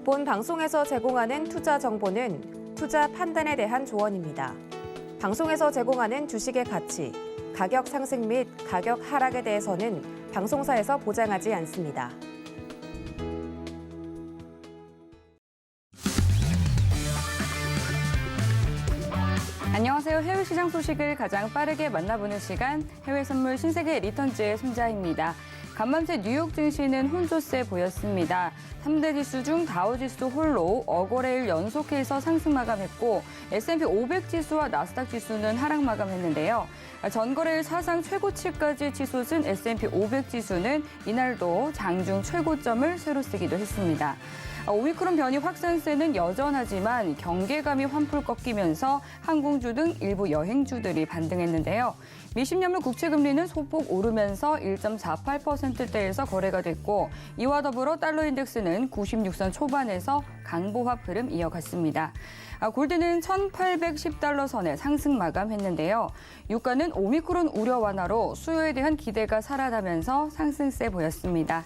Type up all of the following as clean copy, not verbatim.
본 방송에서 제공하는 투자 정보는 투자 판단에 대한 조언입니다. 방송에서 제공하는 주식의 가치, 가격 상승 및 가격 하락에 대해서는 방송사에서 보장하지 않습니다. 안녕하세요. 해외 시장 소식을 가장 빠르게 만나보는 시간, 해외 선물 신세계 리턴즈의 손자입니다. 간밤새 뉴욕 증시는 혼조세 보였습니다. 3대 지수 중 다우지수 홀로 어거래일 연속해서 상승 마감했고 S&P 500 지수와 나스닥 지수는 하락 마감했는데요. 전거래일 사상 최고치까지 치솟은 S&P 500 지수는 이날도 장중 최고점을 새로 쓰기도 했습니다. 오미크론 변이 확산세는 여전하지만 경계감이 환풀 꺾이면서 항공주 등 일부 여행주들이 반등했는데요. 미 10년물 국채금리는 소폭 오르면서 1.48%대에서 거래가 됐고 이와 더불어 달러 인덱스는 96선 초반에서 강보합 흐름 이어갔습니다. 골드는 1,810달러 선에 상승 마감했는데요. 유가는 오미크론 우려 완화로 수요에 대한 기대가 살아나면서 상승세 보였습니다.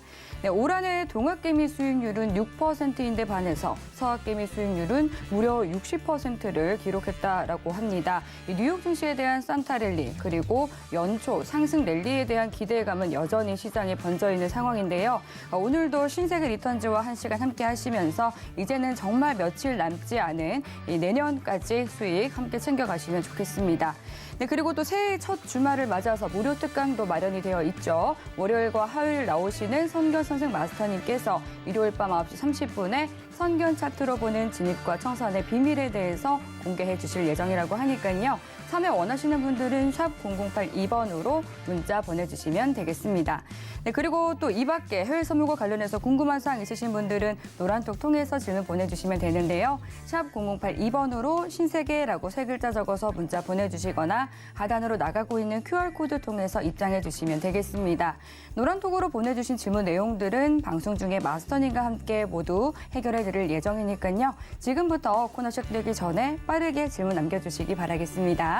올 한해 동학개미 수익률은 6%인데 반해서 서학개미 수익률은 무려 60%를 기록했다라고 합니다. 뉴욕 증시에 대한 산타랠리 그리고 연초 상승 랠리에 대한 기대감은 여전히 시장에 번져 있는 상황인데요. 오늘도 신세계 리턴즈와 1시간 함께 하시면서 이제는 정말 며칠 남지 않은 내년까지 수익 함께 챙겨가시면 좋겠습니다. 네, 그리고 또 새해 첫 주말을 맞아서 무료 특강도 마련이 되어 있죠. 월요일과 화요일 나오시는 선견 선생 마스터님께서 일요일 밤 9시 30분에 선견 차트로 보는 진입과 청산의 비밀에 대해서 공개해 주실 예정이라고 하니까요. 참여 원하시는 분들은 샵 0082번으로 문자 보내주시면 되겠습니다. 네, 그리고 또 이 밖에 해외 선물과 관련해서 궁금한 사항 있으신 분들은 노란톡 통해서 질문 보내주시면 되는데요. 샵 0082번으로 신세계라고 3글자 적어서 문자 보내주시거나 하단으로 나가고 있는 QR코드 통해서 입장해 주시면 되겠습니다. 노란톡으로 보내주신 질문 내용들은 방송 중에 마스터님과 함께 모두 해결해 드릴 예정이니까요. 지금부터 코너 시작되기 전에 빠르게 질문 남겨주시기 바라겠습니다.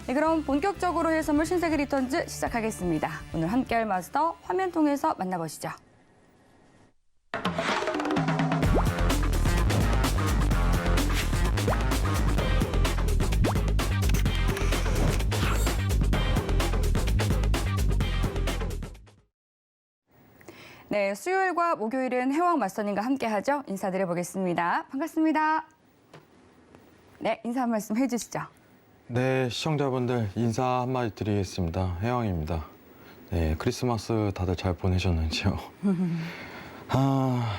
네, 그럼 본격적으로 해외 선물 신세계 리턴즈 시작하겠습니다. 오늘 함께할 마스터 화면 통해서 만나보시죠. 네, 수요일과 목요일은 해왕 마스터님과 함께하죠. 인사드려보겠습니다. 반갑습니다. 네, 인사 한 말씀 해주시죠. 네, 시청자분들 인사 한마디 드리겠습니다. 해왕입니다. 네, 크리스마스 다들 잘 보내셨는지요?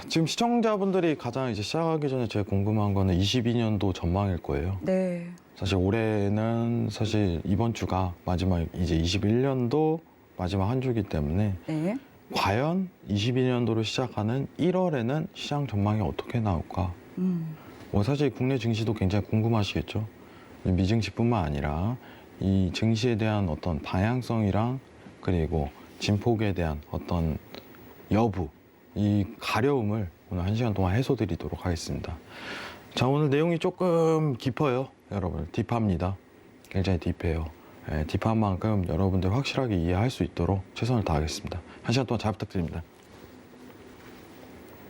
지금 시청자분들이 가장 이제 시작하기 전에 제가 궁금한 거는 22년도 전망일 거예요. 네. 사실 올해는 사실 이번 주가 마지막 이제 21년도 마지막 한 주기 때문에 네. 과연 22년도로 시작하는 1월에는 시장 전망이 어떻게 나올까? 사실 국내 증시도 굉장히 궁금하시겠죠? 미증시뿐만 아니라 이 증시에 대한 어떤 방향성이랑 그리고 진폭에 대한 어떤 여부, 이 가려움을 오늘 1시간 동안 해소드리도록 하겠습니다. 자, 오늘 내용이 조금 깊어요, 여러분. 딥합니다. 굉장히 딥해요. 네, 딥한 만큼 여러분들 확실하게 이해할 수 있도록 최선을 다하겠습니다. 1시간 동안 잘 부탁드립니다.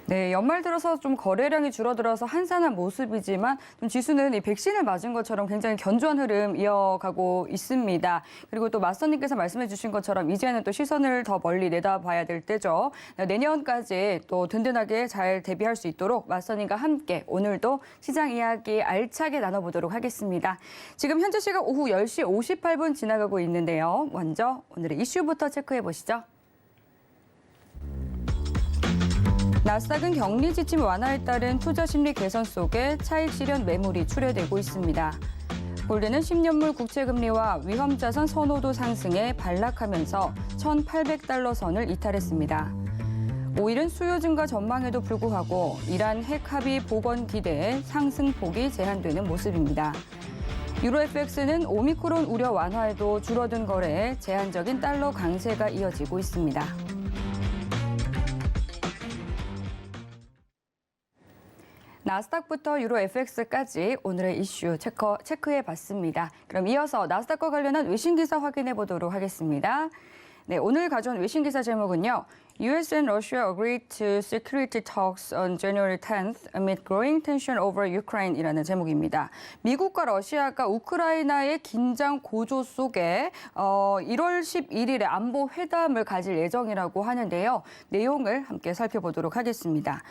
네, 연말 들어서 좀 거래량이 줄어들어서 한산한 모습이지만 좀 지수는 이 백신을 맞은 것처럼 굉장히 견조한 흐름 이어가고 있습니다. 그리고 또 마스터님께서 말씀해 주신 것처럼 이제는 또 시선을 더 멀리 내다봐야 될 때죠. 내년까지 또 든든하게 잘 대비할 수 있도록 마스터님과 함께 오늘도 시장 이야기 알차게 나눠보도록 하겠습니다. 지금 현재 시각 오후 10시 58분 지나가고 있는데요. 먼저 오늘의 이슈부터 체크해 보시죠. 나스닥은 격리 지침 완화에 따른 투자 심리 개선 속에 차익 실현 매물이 출회되고 있습니다. 골드는 10년물 국채금리와 위험자산 선호도 상승에 반락하면서 1,800달러 선을 이탈했습니다. 5일은 수요 증가 전망에도 불구하고 이란 핵 합의 복원 기대에 상승폭이 제한되는 모습입니다. 유로 FX는 오미크론 우려 완화에도 줄어든 거래에 제한적인 달러 강세가 이어지고 있습니다. 나스닥부터 유로 FX까지 오늘의 이슈 체크해봤습니다. 그럼 이어서 나스닥과 관련한 외신 기사 확인해 보도록 하겠습니다. 네, 오늘 가져온 외신 기사 제목은요. U.S. and Russia agreed to security talks on January 10th amid growing tension over Ukraine이라는 제목입니다. 미국과 러시아가 우크라이나의 긴장 고조 속에 1월 11일에 안보 회담을 가질 예정이라고 하는데요. 내용을 함께 살펴보도록 하겠습니다.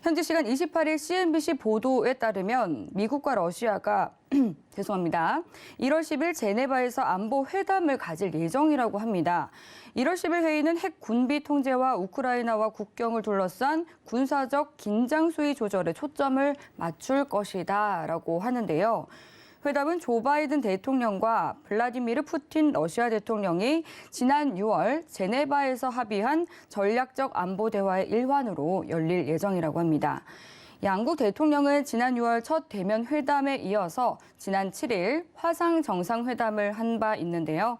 현지 시간 28일 CNBC 보도에 따르면 미국과 러시아가 죄송합니다. 1월 10일 제네바에서 안보 회담을 가질 예정이라고 합니다. 1월 10일 회의는 핵 군비 통제와 우크라이나와 국경을 둘러싼 군사적 긴장 수위 조절에 초점을 맞출 것이다라고 하는데요. 회담은 조 바이든 대통령과 블라디미르 푸틴 러시아 대통령이 지난 6월 제네바에서 합의한 전략적 안보 대화의 일환으로 열릴 예정이라고 합니다. 양국 대통령은 지난 6월 첫 대면 회담에 이어서 지난 7일 화상 정상회담을 한 바 있는데요.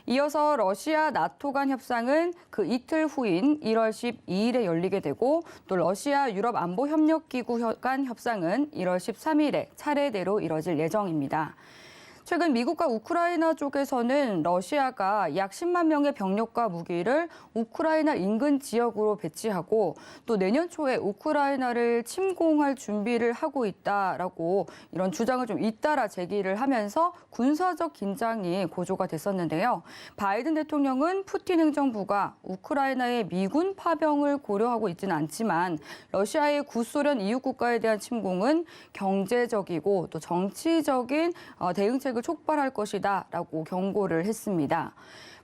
이어서 러시아 나토 간 협상은 그 이틀 후인 1월 12일에 열리게 되고 또 러시아 유럽 안보 협력 기구 간 협상은 1월 13일에 차례대로 이뤄질 예정입니다. 최근 미국과 우크라이나 쪽에서는 러시아가 약 10만 명의 병력과 무기를 우크라이나 인근 지역으로 배치하고 또 내년 초에 우크라이나를 침공할 준비를 하고 있다라고 이런 주장을 좀 잇따라 제기를 하면서 군사적 긴장이 고조가 됐었는데요. 바이든 대통령은 푸틴 행정부가 우크라이나의 미군 파병을 고려하고 있지는 않지만 러시아의 구소련 이웃 국가에 대한 침공은 경제적이고 또 정치적인 대응책을 촉발할 것이다라고 경고를 했습니다.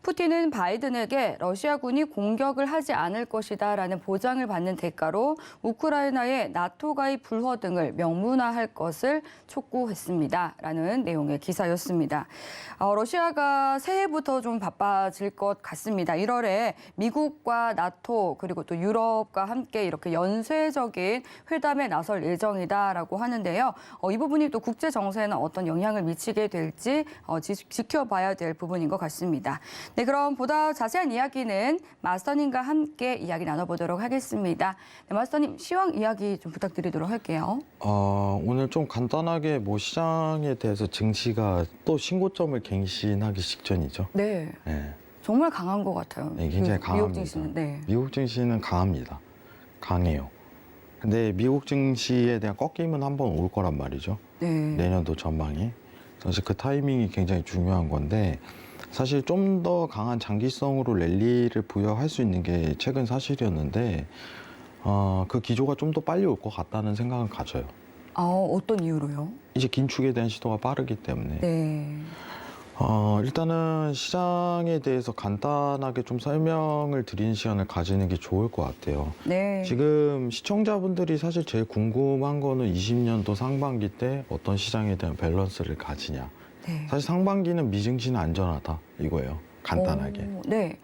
푸틴은 바이든에게 러시아군이 공격을 하지 않을 것이다라는 보장을 받는 대가로 우크라이나의 나토 가입 불허 등을 명문화할 것을 촉구했습니다라는 내용의 기사였습니다. 러시아가 새해부터 좀 바빠질 것 같습니다. 1월에 미국과 나토 그리고 또 유럽과 함께 이렇게 연쇄적인 회담에 나설 예정이다라고 하는데요. 이 부분이 또 국제 정세에는 어떤 영향을 미치게 될지 지켜봐야 될 부분인 것 같습니다. 네, 그럼 보다 자세한 이야기는 마스터님과 함께 이야기 나눠보도록 하겠습니다. 네, 마스터님, 시황 이야기 좀 부탁드리도록 할게요. 오늘 좀 간단하게 뭐 시장에 대해서 증시가 또 신고점을 갱신하기 직전이죠. 네, 네. 정말 강한 것 같아요. 네, 굉장히 미국 강합니다. 증시는. 네. 미국 증시는 강합니다. 강해요. 근데 미국 증시에 대한 꺾임은 한번 올 거란 말이죠. 네. 내년도 전망이. 사실 그 타이밍이 굉장히 중요한 건데 사실 좀 더 강한 장기성으로 랠리를 부여할 수 있는 게 최근 사실이었는데 그 기조가 좀 더 빨리 올 것 같다는 생각은 가져요. 어떤 이유로요? 이제 긴축에 대한 시도가 빠르기 때문에. 네. 일단은 시장에 대해서 간단하게 좀 설명을 드리는 시간을 가지는 게 좋을 것 같아요. 네. 지금 시청자분들이 사실 제일 궁금한 거는 20년도 상반기 때 어떤 시장에 대한 밸런스를 가지냐. 네. 사실 상반기는 미증시는 안전하다 이거예요. 간단하게. 네.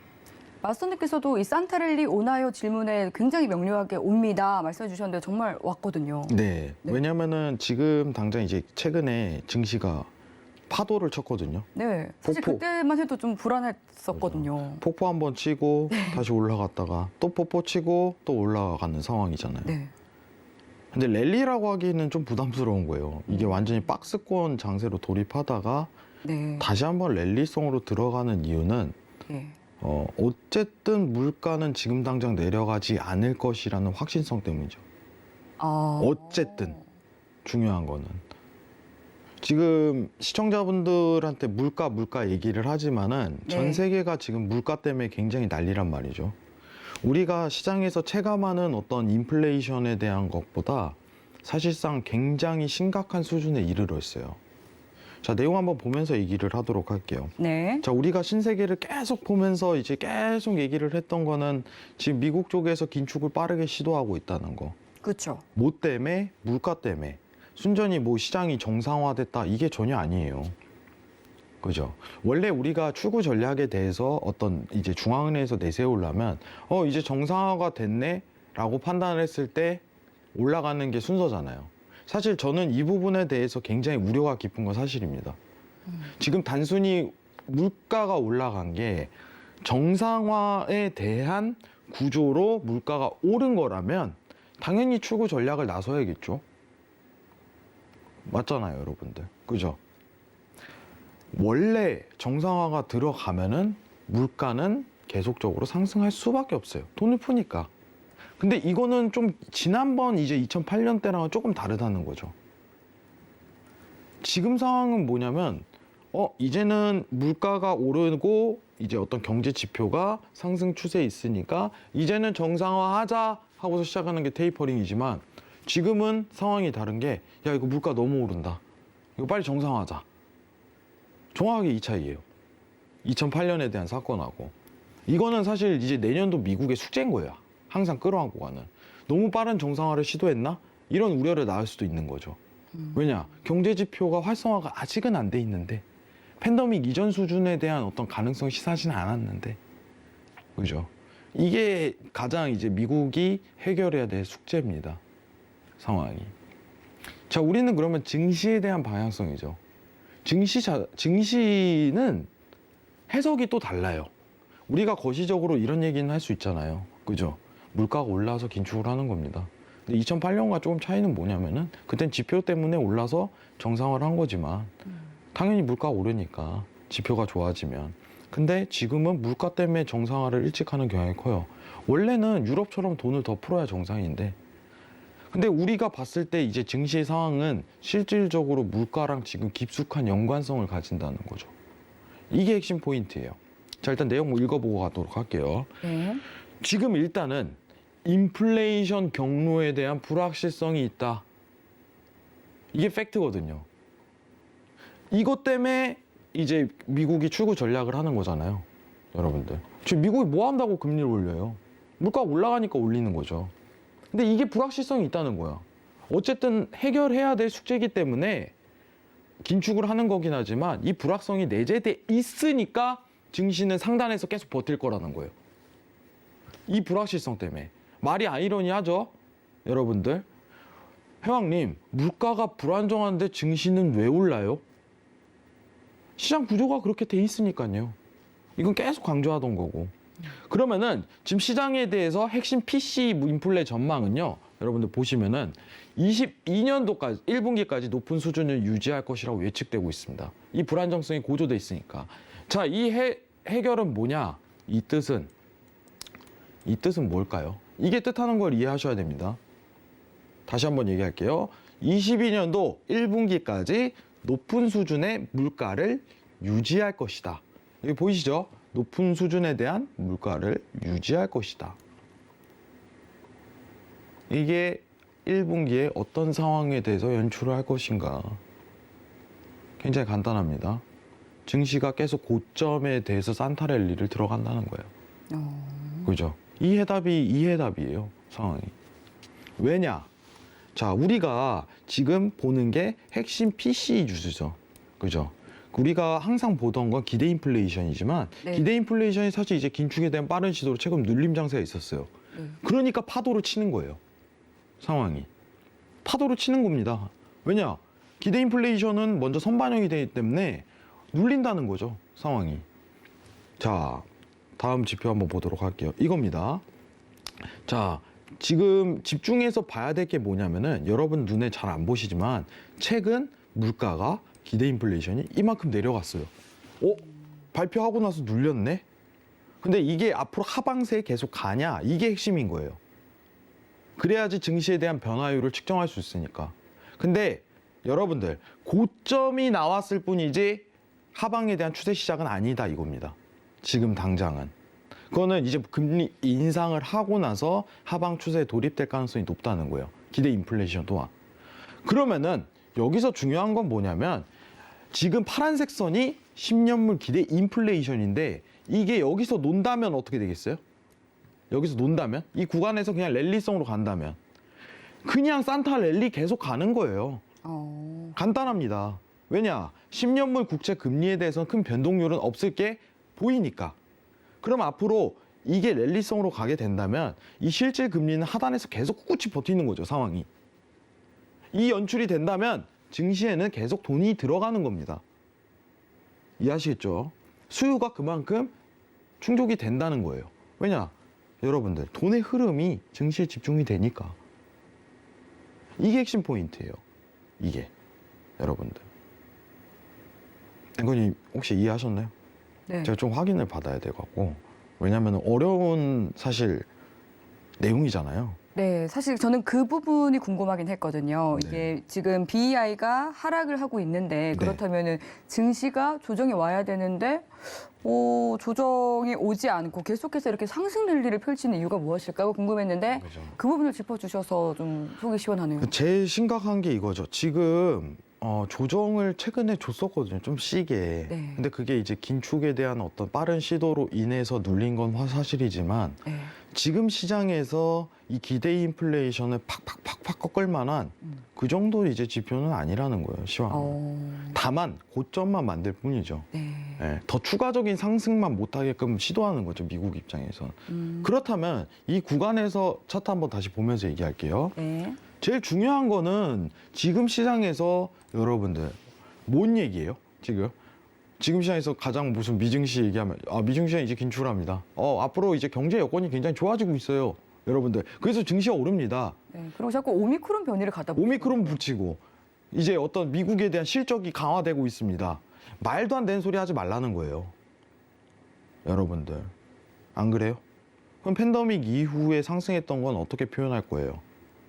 마스터님께서도 이 산타랠리 오나요 질문에 굉장히 명료하게 옵니다 말씀해 주셨는데 정말 왔거든요. 네. 네. 왜냐면은 지금 당장 이제 최근에 증시가 파도를 쳤거든요. 네. 사실 폭포. 그때만 해도 좀 불안했었거든요. 폭포 한번 치고 다시 올라갔다가 또 폭포 치고 또 올라가는 상황이잖아요. 네. 근데 랠리라고 하기에는 좀 부담스러운 거예요. 이게 완전히 박스권 장세로 돌입하다가 네. 다시 한번 랠리성으로 들어가는 이유는 네. 어쨌든 물가는 지금 당장 내려가지 않을 것이라는 확신성 때문이죠. 어쨌든 중요한 거는 지금 시청자분들한테 물가 얘기를 하지만은 네. 전 세계가 지금 물가 때문에 굉장히 난리란 말이죠. 우리가 시장에서 체감하는 어떤 인플레이션에 대한 것보다 사실상 굉장히 심각한 수준에 이르러 있어요. 자, 내용 한번 보면서 얘기를 하도록 할게요. 네. 자, 우리가 신세계를 계속 보면서 이제 계속 얘기를 했던 거는 지금 미국 쪽에서 긴축을 빠르게 시도하고 있다는 거. 그렇죠. 뭐 때문에? 물가 때문에. 순전히 뭐 시장이 정상화됐다 이게 전혀 아니에요. 그죠? 원래 우리가 추구 전략에 대해서 어떤 이제 중앙은행에서 내세우려면 이제 정상화가 됐네라고 판단을 했을 때 올라가는 게 순서잖아요. 사실 저는 이 부분에 대해서 굉장히 우려가 깊은 건 사실입니다. 지금 단순히 물가가 올라간 게 정상화에 대한 구조로 물가가 오른 거라면 당연히 추구 전략을 나서야겠죠. 맞잖아요, 여러분들. 그죠? 원래 정상화가 들어가면은 물가는 계속적으로 상승할 수밖에 없어요. 돈을 푸니까. 근데 이거는 좀 지난번 이제 2008년 때랑은 조금 다르다는 거죠. 지금 상황은 뭐냐면 이제는 물가가 오르고 이제 어떤 경제 지표가 상승 추세에 있으니까 이제는 정상화하자 하고서 시작하는 게 테이퍼링이지만 지금은 상황이 다른 게 야 이거 물가 너무 오른다. 이거 빨리 정상화하자. 정확하게 이 차이예요. 2008년에 대한 사건하고. 이거는 사실 이제 내년도 미국의 숙제인 거예요. 항상 끌어안고 가는. 너무 빠른 정상화를 시도했나? 이런 우려를 낳을 수도 있는 거죠. 왜냐? 경제 지표가 활성화가 아직은 안 돼 있는데 팬데믹 이전 수준에 대한 어떤 가능성이 시사하지는 않았는데 그죠? 이게 가장 이제 미국이 해결해야 될 숙제입니다. 상황이. 자, 우리는 그러면 증시에 대한 방향성이죠. 증시는 해석이 또 달라요. 우리가 거시적으로 이런 얘기는 할 수 있잖아요. 그죠? 물가가 올라서 긴축을 하는 겁니다. 근데 2008년과 조금 차이는 뭐냐면은 그땐 지표 때문에 올라서 정상화를 한 거지만 당연히 물가가 오르니까 지표가 좋아지면. 근데 지금은 물가 때문에 정상화를 일찍 하는 경향이 커요. 원래는 유럽처럼 돈을 더 풀어야 정상인데 근데 우리가 봤을 때 이제 증시의 상황은 실질적으로 물가랑 지금 깊숙한 연관성을 가진다는 거죠. 이게 핵심 포인트예요. 자, 일단 내용 읽어보고 가도록 할게요. 네. 지금 일단은 인플레이션 경로에 대한 불확실성이 있다. 이게 팩트거든요. 이것 때문에 이제 미국이 출구 전략을 하는 거잖아요. 여러분들. 지금 미국이 뭐 한다고 금리를 올려요? 물가가 올라가니까 올리는 거죠. 근데 이게 불확실성이 있다는 거야. 어쨌든 해결해야 될 숙제이기 때문에 긴축을 하는 거긴 하지만 이 불확성이 내재돼 있으니까 증시는 상단에서 계속 버틸 거라는 거예요. 이 불확실성 때문에. 말이 아이러니하죠? 여러분들. 회왕님, 물가가 불안정한데 증시는 왜 올라요? 시장 구조가 그렇게 돼 있으니까요. 이건 계속 강조하던 거고. 그러면은 지금 시장에 대해서 핵심 PC 인플레 전망은요. 여러분들 보시면은 22년도까지 1분기까지 높은 수준을 유지할 것이라고 예측되고 있습니다. 이 불안정성이 고조돼 있으니까. 자, 이 해결은 뭐냐? 이 뜻은 뭘까요? 이게 뜻하는 걸 이해하셔야 됩니다. 다시 한번 얘기할게요. 22년도 1분기까지 높은 수준의 물가를 유지할 것이다. 여기 보이시죠? 높은 수준에 대한 물가를 유지할 것이다. 이게 1분기에 어떤 상황에 대해서 연출을 할 것인가. 굉장히 간단합니다. 증시가 계속 고점에 대해서 산타랠리를 들어간다는 거예요. 그죠? 이 해답이에요. 상황이. 왜냐? 자, 우리가 지금 보는 게 핵심 PC 뉴스죠. 그죠? 우리가 항상 보던 건 기대 인플레이션이지만 네. 기대 인플레이션이 사실 이제 긴축에 대한 빠른 시도로 최근 눌림 장세가 있었어요. 그러니까 파도를 치는 거예요. 상황이. 파도를 치는 겁니다. 왜냐? 기대 인플레이션은 먼저 선반영이 되기 때문에 눌린다는 거죠. 상황이. 자, 다음 지표 한번 보도록 할게요. 이겁니다. 자, 지금 집중해서 봐야 될 게 뭐냐면은 여러분 눈에 잘 안 보시지만 최근 물가가 기대 인플레이션이 이만큼 내려갔어요. 발표하고 나서 눌렸네? 근데 이게 앞으로 하방세에 계속 가냐? 이게 핵심인 거예요. 그래야지 증시에 대한 변화율을 측정할 수 있으니까. 근데 여러분들 고점이 나왔을 뿐이지 하방에 대한 추세 시작은 아니다 이겁니다. 지금 당장은. 그거는 이제 금리 인상을 하고 나서 하방 추세에 돌입될 가능성이 높다는 거예요. 기대 인플레이션 또한. 그러면은 여기서 중요한 건 뭐냐면 지금 파란색 선이 10년물 기대 인플레이션인데 이게 여기서 논다면 어떻게 되겠어요? 여기서 논다면? 이 구간에서 그냥 랠리성으로 간다면 그냥 산타 랠리 계속 가는 거예요. 간단합니다. 왜냐? 10년물 국채 금리에 대해서는 큰 변동률은 없을 게 보이니까. 그럼 앞으로 이게 랠리성으로 가게 된다면 이 실질 금리는 하단에서 계속 꿋꿋이 버티는 거죠, 상황이. 이 연출이 된다면 증시에는 계속 돈이 들어가는 겁니다. 이해하시겠죠? 수요가 그만큼 충족이 된다는 거예요. 왜냐? 여러분들, 돈의 흐름이 증시에 집중이 되니까. 이게 핵심 포인트예요. 이게. 여러분들. 앵커님 혹시 이해하셨나요? 네. 제가 좀 확인을 받아야 돼갖고 왜냐하면 어려운 사실 내용이잖아요. 네, 사실 저는 그 부분이 궁금하긴 했거든요. 네. 이게 지금 BEI가 하락을 하고 있는데 그렇다면은 증시가 조정이 와야 되는데 조정이 오지 않고 계속해서 이렇게 상승 랠리를 펼치는 이유가 무엇일까 궁금했는데 그죠. 그 부분을 짚어주셔서 좀 속이 시원하네요. 제일 심각한 게 이거죠. 지금 조정을 최근에 줬었거든요. 좀 시게. 네. 근데 그게 이제 긴축에 대한 어떤 빠른 시도로 인해서 눌린 건 사실이지만 네. 지금 시장에서 이 기대 인플레이션을 팍팍팍팍 꺾을 만한 그 정도 이제 지표는 아니라는 거예요. 시황. 다만 고점만 만들 뿐이죠. 네. 예, 더 추가적인 상승만 못하게끔 시도하는 거죠. 미국 입장에선. 그렇다면 이 구간에서 차트 한번 다시 보면서 얘기할게요. 네. 제일 중요한 거는 지금 시장에서 여러분들 뭔 얘기예요? 지금 시장에서 가장 무슨 미증시 얘기하면 미증시는 이제 긴축합니다. 앞으로 이제 경제 여건이 굉장히 좋아지고 있어요. 여러분들. 그래서 증시가 오릅니다. 네. 그리고 자꾸 오미크론 변이를 갖다 붙이고. 오미크론 붙이고 이제 어떤 미국에 대한 실적이 강화되고 있습니다. 말도 안 되는 소리 하지 말라는 거예요. 여러분들. 안 그래요? 그럼 팬데믹 이후에 상승했던 건 어떻게 표현할 거예요?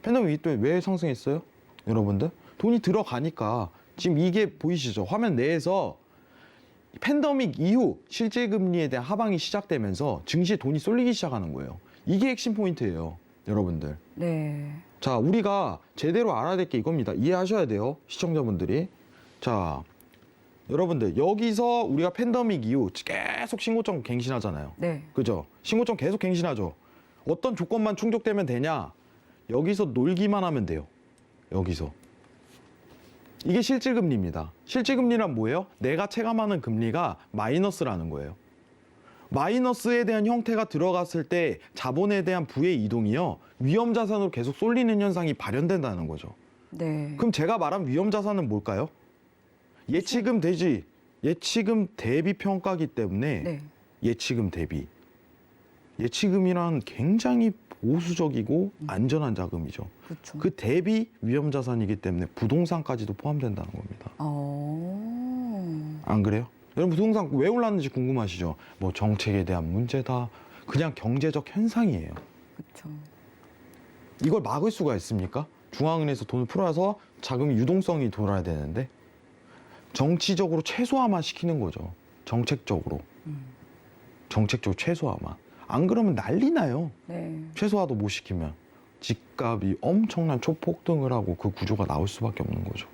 팬데믹 이때 왜 상승했어요? 여러분들? 돈이 들어가니까 지금 이게 보이시죠? 화면 내에서 팬데믹 이후 실질금리에 대한 하방이 시작되면서 증시에 돈이 쏠리기 시작하는 거예요. 이게 핵심 포인트예요. 여러분들. 네. 자, 우리가 제대로 알아야 될 게 이겁니다. 이해하셔야 돼요. 시청자분들이. 자, 여러분들 여기서 우리가 팬데믹 이후 계속 신고점 갱신하잖아요. 네. 그죠? 신고점 계속 갱신하죠. 어떤 조건만 충족되면 되냐? 여기서 놀기만 하면 돼요. 여기서. 이게 실질금리입니다. 실질금리란 뭐예요? 내가 체감하는 금리가 마이너스라는 거예요. 마이너스에 대한 형태가 들어갔을 때 자본에 대한 부의 이동이요. 위험자산으로 계속 쏠리는 현상이 발현된다는 거죠. 네. 그럼 제가 말한 위험자산은 뭘까요? 예치금 대지, 예치금 대비 평가기 때문에 네. 예치금 대비. 예치금이란 굉장히 보수적이고 안전한 자금이죠. 그렇죠. 그 대비 위험자산이기 때문에 부동산까지도 포함된다는 겁니다. 안 그래요? 여러분 부동산 왜 올랐는지 궁금하시죠? 뭐 정책에 대한 문제다. 그냥 경제적 현상이에요. 그렇죠. 이걸 막을 수가 있습니까? 중앙은행에서 돈을 풀어서 자금이 유동성이 돌아야 되는데 정치적으로 최소화만 시키는 거죠. 정책적으로. 정책적으로 최소화만. 안 그러면 난리 나요. 네. 최소화도 못 시키면. 집값이 엄청난 초폭등을 하고 그 구조가 나올 수밖에 없는 거죠.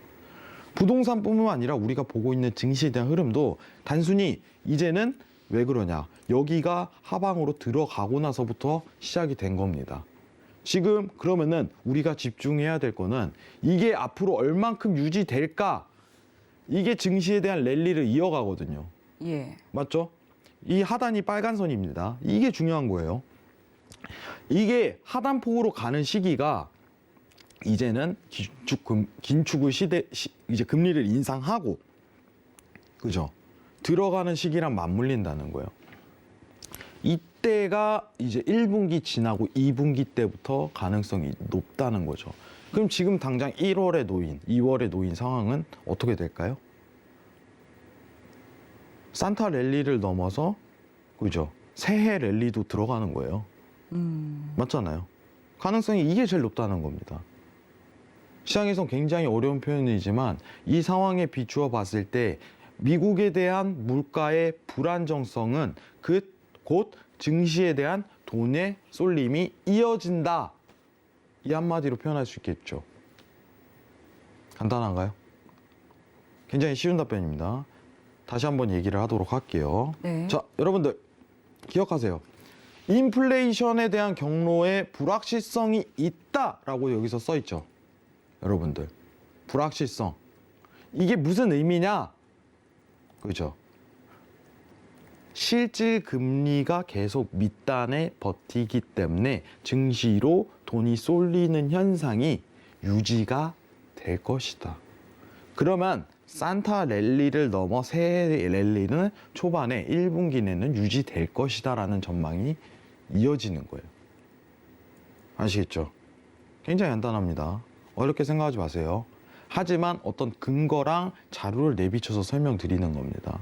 부동산뿐만 아니라 우리가 보고 있는 증시에 대한 흐름도 단순히 이제는 왜 그러냐. 여기가 하방으로 들어가고 나서부터 시작이 된 겁니다. 지금 그러면은 우리가 집중해야 될 거는 이게 앞으로 얼만큼 유지될까? 이게 증시에 대한 랠리를 이어가거든요. 예. 맞죠? 이 하단이 빨간 선입니다. 이게 중요한 거예요. 이게 하단폭으로 가는 시기가 이제는 긴축을 이제 금리를 인상하고, 그죠? 들어가는 시기랑 맞물린다는 거예요. 이때가 이제 1분기 지나고 2분기 때부터 가능성이 높다는 거죠. 그럼 지금 당장 1월에 놓인, 2월에 놓인 상황은 어떻게 될까요? 산타 랠리를 넘어서, 그죠? 새해 랠리도 들어가는 거예요. 맞잖아요. 가능성이 이게 제일 높다는 겁니다. 시장에선 굉장히 어려운 표현이지만 이 상황에 비추어 봤을 때 미국에 대한 물가의 불안정성은 곧 증시에 대한 돈의 쏠림이 이어진다. 이 한마디로 표현할 수 있겠죠. 간단한가요? 굉장히 쉬운 답변입니다. 다시 한번 얘기를 하도록 할게요. 네. 자, 여러분들 기억하세요. 인플레이션에 대한 경로에 불확실성이 있다라고 여기서 써 있죠. 여러분들, 불확실성. 이게 무슨 의미냐? 그죠? 실질 금리가 계속 밑단에 버티기 때문에 증시로 돈이 쏠리는 현상이 유지가 될 것이다. 그러면 산타 랠리를 넘어 새해 랠리는 초반에 1분기 내는 유지될 것이다라는 전망이 이어지는 거예요. 아시겠죠? 굉장히 간단합니다. 어렵게 생각하지 마세요. 하지만 어떤 근거랑 자료를 내비쳐서 설명드리는 겁니다.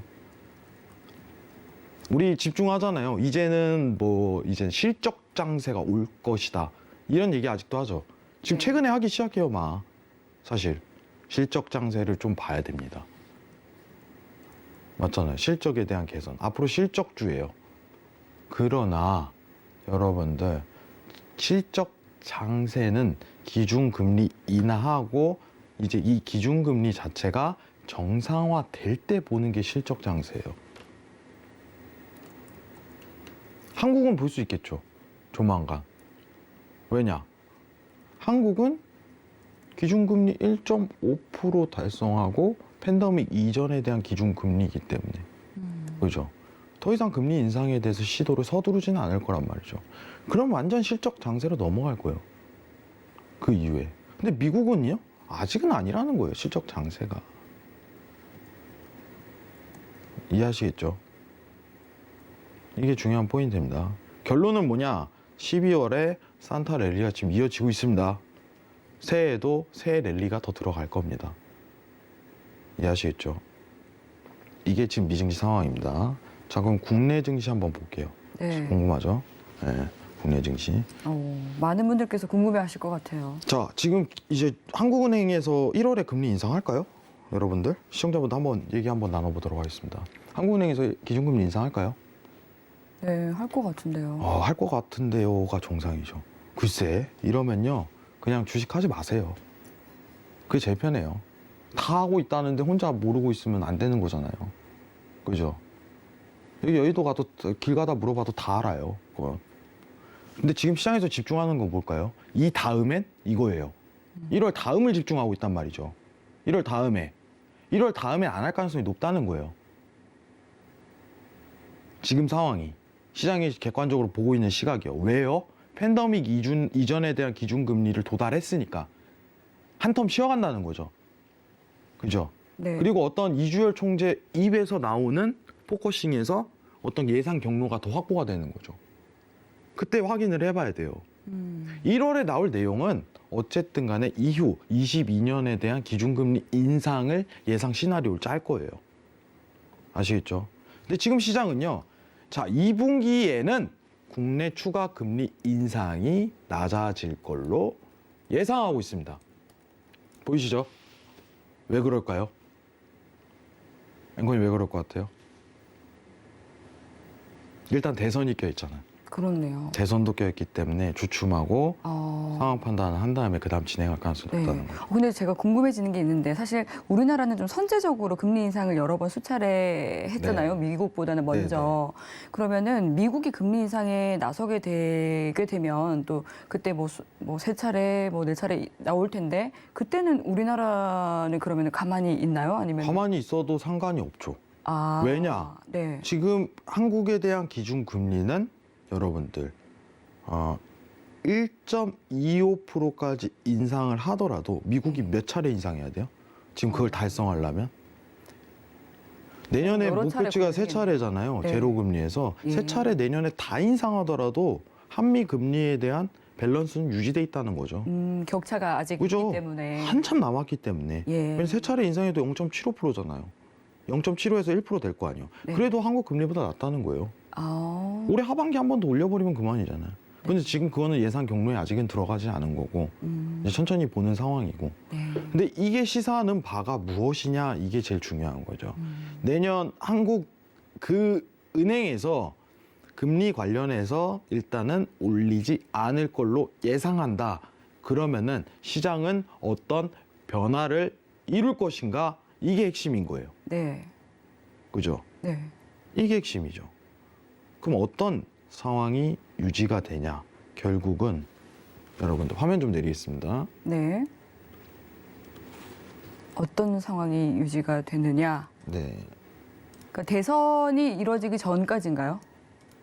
우리 집중하잖아요. 이제는 이제 실적 장세가 올 것이다. 이런 얘기 아직도 하죠. 지금 네. 최근에 하기 시작해요, 사실. 실적 장세를 좀 봐야 됩니다. 맞잖아요. 실적에 대한 개선. 앞으로 실적주예요. 그러나 여러분들 실적 장세는 기준금리 인하하고 이제 이 기준금리 자체가 정상화될 때 보는 게 실적 장세예요. 한국은 볼 수 있겠죠. 조만간. 왜냐? 한국은 기준금리 1.5% 달성하고 팬데믹 이전에 대한 기준금리이기 때문에. 그죠? 더 이상 금리 인상에 대해서 시도를 서두르지는 않을 거란 말이죠. 그럼 완전 실적 장세로 넘어갈 거예요. 그 이후에. 근데 미국은요? 아직은 아니라는 거예요. 실적 장세가. 이해하시겠죠? 이게 중요한 포인트입니다. 결론은 뭐냐? 12월에 산타 랠리가 지금 이어지고 있습니다. 새해에도 새해 랠리가 더 들어갈 겁니다. 이해하시겠죠? 이게 지금 미증시 상황입니다. 자, 그럼 국내 증시 한번 볼게요. 네. 궁금하죠? 네, 국내 증시. 많은 분들께서 궁금해하실 것 같아요. 자, 지금 이제 한국은행에서 1월에 금리 인상할까요? 여러분들 시청자분들 한번 얘기 한번 나눠보도록 하겠습니다. 한국은행에서 기준금리 인상할까요? 네, 할 것 같은데요. 할 것 같은데요가 정상이죠. 글쎄, 이러면요 그냥 주식하지 마세요. 그게 제일 편해요. 다 하고 있다는데 혼자 모르고 있으면 안 되는 거잖아요. 그죠? 여기 여의도 가도 길 가다 물어봐도 다 알아요. 그건. 근데 지금 시장에서 집중하는 건 뭘까요? 이 다음엔 이거예요. 1월 다음을 집중하고 있단 말이죠. 1월 다음에 안 할 가능성이 높다는 거예요. 지금 상황이 시장이 객관적으로 보고 있는 시각이요. 왜요? 팬데믹 이전에 대한 기준금리를 도달했으니까 한 텀 쉬어간다는 거죠. 그죠? 네. 그리고 어떤 이주열 총재 입에서 나오는 포커싱에서 어떤 예상 경로가 더 확보가 되는 거죠. 그때 확인을 해봐야 돼요. 1월에 나올 내용은 어쨌든 간에 이후 22년에 대한 기준금리 인상을 예상 시나리오를 짤 거예요. 아시겠죠? 근데 지금 시장은요. 자, 2분기에는 국내 추가 금리 인상이 낮아질 걸로 예상하고 있습니다. 보이시죠? 왜 그럴까요? 앵커님 왜 그럴 것 같아요? 일단 대선이 껴있잖아요. 그렇네요. 대선도 껴있기 때문에 주춤하고 상황 판단을 한 다음에 그 다음 진행할 가능성이 높다는 거예요. 근데 제가 궁금해지는 게 있는데 사실 우리나라는 좀 선제적으로 금리 인상을 여러 번 수차례 했잖아요. 미국보다는 먼저. 그러면은 미국이 금리 인상에 나서게 되게 되면 또 그때 뭐 세 차례, 네 차례 나올 텐데 그때는 우리나라는 그러면 가만히 있나요? 아니면 가만히 있어도 상관이 없죠. 왜냐? 네. 지금 한국에 대한 기준 금리는 여러분들 1.25%까지 인상을 하더라도 미국이 몇 차례 인상해야 돼요? 지금 그걸 달성하려면? 내년에 여러 차례 목표치가 세 보내겠네요. 차례잖아요. 네. 제로금리에서 예. 세 차례 내년에 다 인상하더라도 한미 금리에 대한 밸런스는 유지돼 있다는 거죠. 격차가 아직 그죠? 있기 때문에. 한참 남았기 때문에. 예. 세 차례 인상해도 0.75%잖아요. 0.75에서 1% 될 거 아니에요. 네. 그래도 한국 금리보다 낫다는 거예요. 올해 하반기 한 번 더 올려버리면 그만이잖아요. 근데 지금 그거는 예상 경로에 아직은 들어가지 않은 거고 이제 천천히 보는 상황이고. 네. 근데 이게 시사하는 바가 무엇이냐 이게 제일 중요한 거죠. 내년 한국 그 은행에서 금리 관련해서 일단은 올리지 않을 걸로 예상한다. 그러면은 시장은 어떤 변화를 이룰 것인가 이게 핵심인 거예요. 네. 그죠? 네. 이게 핵심이죠. 그럼 어떤 상황이 유지가 되냐? 결국은 여러분들 화면 좀 내리겠습니다. 네. 어떤 상황이 유지가 되느냐? 네. 그러니까 대선이 이루어지기 전까지인가요?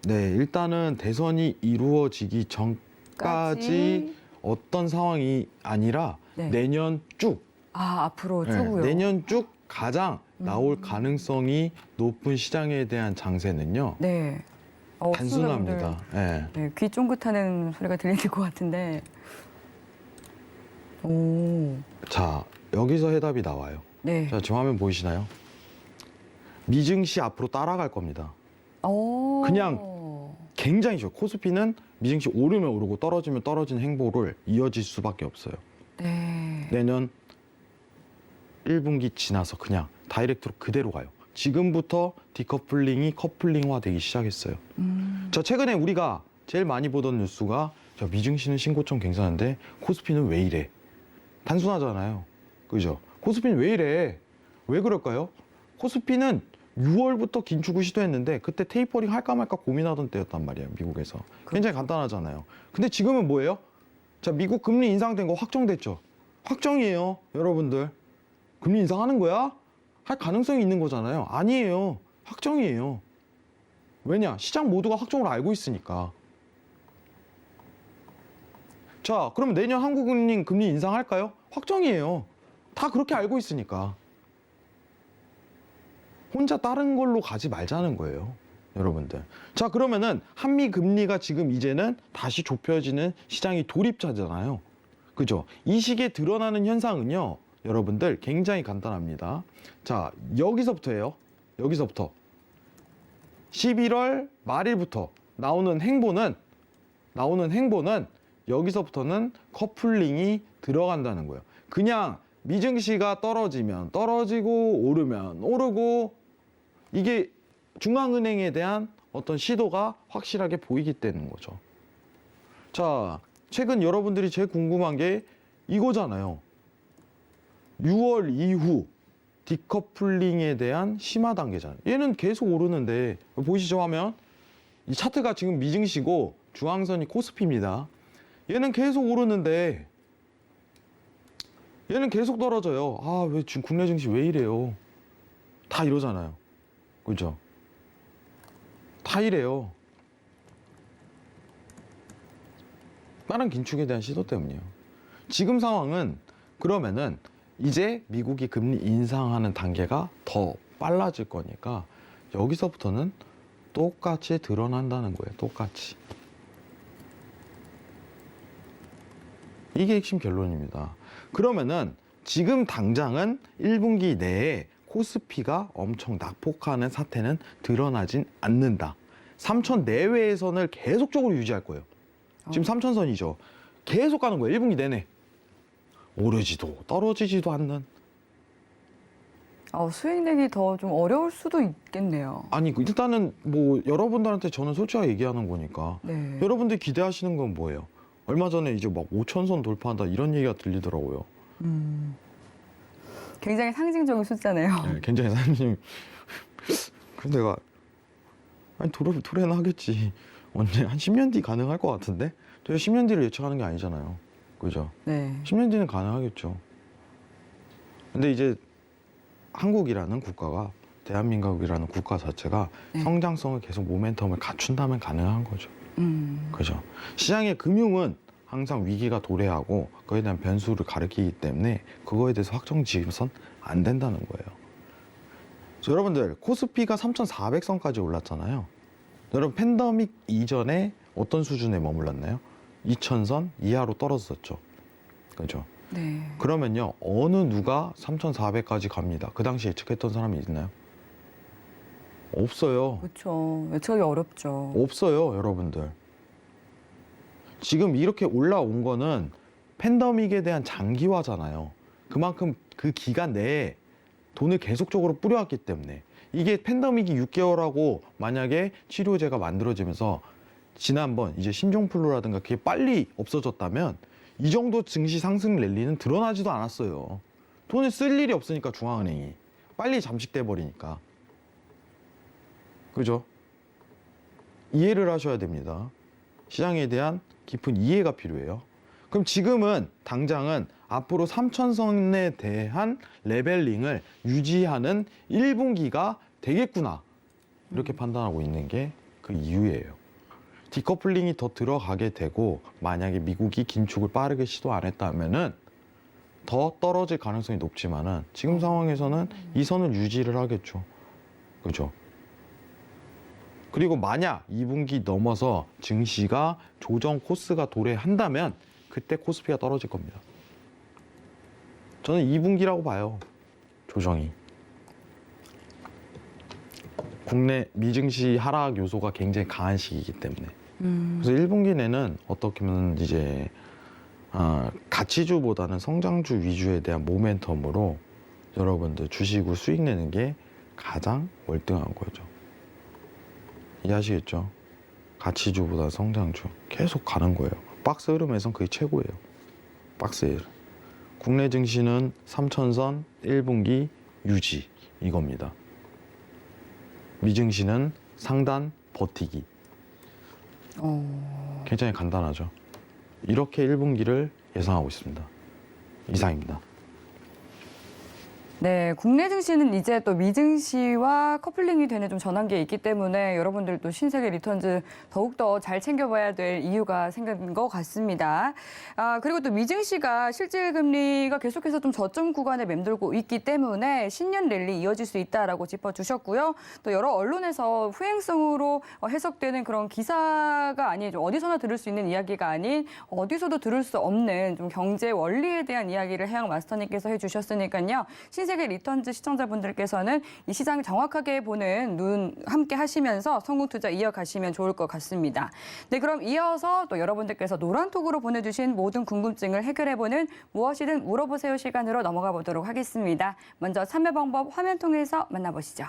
네, 일단은 대선이 이루어지기 전까지 어떤 상황이 아니라 네. 내년 쭉, 앞으로 네, 쭉요. 내년 쭉 가장 나올 가능성이 높은 시장에 대한 장세는요. 네. 단순합니다. 네. 네, 귀 쫑긋하는 소리가 들리는 것 같은데. 자, 여기서 해답이 나와요. 네. 자, 지금 화면 보이시나요? 미증시 앞으로 따라갈 겁니다. 오. 그냥 굉장히 좋아요. 코스피는 미증시 오르면 오르고 떨어지면 떨어지는 행보를 이어질 수밖에 없어요. 네. 내년 1분기 지나서 그냥 다이렉트로 그대로 가요. 지금부터 디커플링이 커플링화 되기 시작했어요. 자, 최근에 우리가 제일 많이 보던 뉴스가 자, 미증시는 신고점 괜찮은데 코스피는 왜 이래? 단순하잖아요. 그죠? 코스피는 왜 이래? 왜 그럴까요? 코스피는 6월부터 긴축을 시도했는데 그때 테이퍼링 할까 말까 고민하던 때였단 말이에요. 미국에서. 굉장히 간단하잖아요. 근데 지금은 뭐예요? 자, 미국 금리 인상된 거 확정됐죠? 확정이에요, 여러분들. 금리 인상하는 거야? 할 가능성이 있는 거잖아요. 아니에요. 확정이에요. 왜냐? 시장 모두가 확정을 알고 있으니까. 자, 그럼 내년 한국은행 금리 인상할까요? 확정이에요. 다 그렇게 알고 있으니까. 혼자 다른 걸로 가지 말자는 거예요, 여러분들. 자, 그러면은 한미 금리가 지금 이제는 다시 좁혀지는 시장이 돌입자잖아요. 그죠? 이 시기에 드러나는 현상은요, 여러분들 굉장히 간단합니다. 자, 여기서부터예요. 여기서부터 11월 말일부터 나오는 행보는 여기서부터는 커플링이 들어간다는 거예요. 그냥 미증시가 떨어지면 떨어지고 오르면 오르고 이게 중앙은행에 대한 어떤 시도가 확실하게 보이기 때문인 거죠. 자, 최근 여러분들이 제일 궁금한 게 이거잖아요. 6월 이후 디커플링에 대한 심화 단계잖아요. 얘는 계속 오르는데 보이시죠, 화면? 이 차트가 지금 미증시고 중앙선이 코스피입니다. 얘는 계속 오르는데 얘는 계속 떨어져요. 아, 왜 지금 국내 증시 왜 이래요? 다 이러잖아요. 그죠? 다 이래요. 빠른 긴축에 대한 시도 때문이에요. 지금 상황은 그러면은 이제 미국이 금리 인상하는 단계가 더 빨라질 거니까 여기서부터는 똑같이 드러난다는 거예요. 똑같이. 이게 핵심 결론입니다. 그러면은 지금 당장은 1분기 내에 코스피가 엄청 낙폭하는 사태는 드러나진 않는다. 3천 내외의 선을 계속적으로 유지할 거예요. 지금 3천선이죠. 계속 가는 거예요. 1분기 내내. 오르지도 떨어지지도 않는. 수익 내기 더 좀 어려울 수도 있겠네요. 아니, 일단은 뭐 여러분들한테 저는 솔직하게 얘기하는 거니까. 네. 여러분들이 기대하시는 건 뭐예요? 얼마 전에 이제 막 5천선 돌파한다 이런 얘기가 들리더라고요. 굉장히 상징적인 숫자네요. 네, 굉장히 사장님. 그래서 내가 아니 도래는 하겠지. 언제 한 10년 뒤 가능할 것 같은데? 저희가 10년 뒤를 예측하는 게 아니잖아요. 그죠? 네. 10년 뒤는 가능하겠죠. 근데 이제 한국이라는 국가가 대한민국이라는 국가 자체가 네. 성장성을 계속 모멘텀을 갖춘다면 가능한 거죠. 음. 그죠? 시장의 금융은 항상 위기가 도래하고 그거에 대한 변수를 가리키기 때문에 그거에 대해서 확정 지으선 안 된다는 거예요. 그래서 여러분들 코스피가 3,400선까지 올랐잖아요. 여러분 팬데믹 이전에 어떤 수준에 머물렀나요? 2,000선 이하로 떨어졌죠. 그죠? 네. 그러면요, 어느 누가 3,400까지 갑니다. 그 당시 예측했던 사람이 있나요? 없어요. 그렇죠. 예측하기 어렵죠. 없어요, 여러분들. 지금 이렇게 올라온 거는 팬데믹에 대한 장기화잖아요. 그만큼 그 기간 내에 돈을 계속적으로 뿌려왔기 때문에 이게 팬데믹이 6개월하고 만약에 치료제가 만들어지면서 지난번 이제 신종플루라든가 그게 빨리 없어졌다면 이 정도 증시 상승 랠리는 드러나지도 않았어요. 돈을 쓸 일이 없으니까 중앙은행이 빨리 잠식돼 버리니까. 그죠? 이해를 하셔야 됩니다. 시장에 대한 깊은 이해가 필요해요. 그럼 지금은 당장은 앞으로 3천선에 대한 레벨링을 유지하는 1분기가 되겠구나. 이렇게 판단하고 있는 게 그 이유예요. 디커플링이 더 들어가게 되고 만약에 미국이 긴축을 빠르게 시도 안 했다면은 더 떨어질 가능성이 높지만은 지금 상황에서는 이 선을 유지를 하겠죠. 그죠? 그리고 만약 2분기 넘어서 증시가 조정 코스가 도래한다면 그때 코스피가 떨어질 겁니다. 저는 2분기라고 봐요. 조정이. 국내 미증시 하락 요소가 굉장히 강한 시기이기 때문에. 그래서 1분기 내는 어떻게 보면 이제 가치주보다는 성장주 위주에 대한 모멘텀으로 여러분들 주식을 수익 내는 게 가장 월등한 거죠. 이해하시겠죠? 가치주보다 성장주 계속 가는 거예요. 박스 흐름에선 그게 최고예요. 박스 흐름. 국내 증시는 3천선 1분기 유지 이겁니다. 미증시는 상단 버티기. 굉장히 간단하죠. 이렇게 1분기를 예상하고 있습니다. 이상입니다. 네, 국내 증시는 이제 또 미증시와 커플링이 되는 좀 전환기에 있기 때문에 여러분들도 신세계 리턴즈 더욱더 잘 챙겨봐야 될 이유가 생긴 것 같습니다. 그리고 또 미증시가 실질금리가 계속해서 좀 저점 구간에 맴돌고 있기 때문에 신년 랠리 이어질 수 있다라고 짚어주셨고요. 또 여러 언론에서 후행성으로 해석되는 그런 기사가 아닌 좀 어디서나 들을 수 있는 이야기가 아닌 어디서도 들을 수 없는 좀 경제 원리에 대한 이야기를 해양 마스터님께서 해주셨으니까요. 신세계 리턴즈 시청자분들께서는 이 시장을 정확하게 보는 눈 함께 하시면서 성공 투자 이어가시면 좋을 것 같습니다. 네, 그럼 이어서 또 여러분들께서 노란톡으로 보내주신 모든 궁금증을 해결해보는 무엇이든 물어보세요 시간으로 넘어가 보도록 하겠습니다. 먼저 참여 방법 화면 통해서 만나보시죠.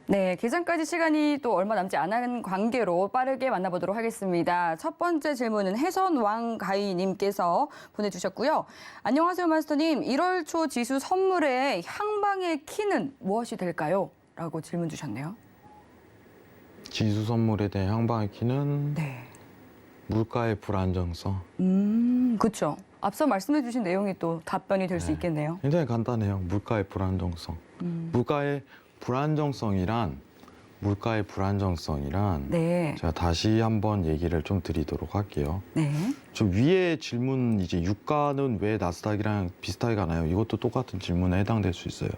네, 개장까지 시간이 또 얼마 남지 않은 관계로 빠르게 만나보도록 하겠습니다. 첫 번째 질문은 해선왕가희님께서 보내주셨고요. 안녕하세요, 마스터님. 1월 초 지수 선물의 향방의 키는 무엇이 될까요? 라고 질문 주셨네요. 지수 선물에 대한 향방의 키는 네. 물가의 불안정성. 그렇죠. 앞서 말씀해 주신 내용이 또 답변이 될 수 있겠네요. 굉장히 간단해요. 물가의 불안정성. 물가의 불안정성이란 네. 제가 다시 한번 얘기를 좀 드리도록 할게요. 네. 저 위에 질문 이제 유가는 왜 나스닥이랑 비슷하게 가나요? 이것도 똑같은 질문에 해당될 수 있어요.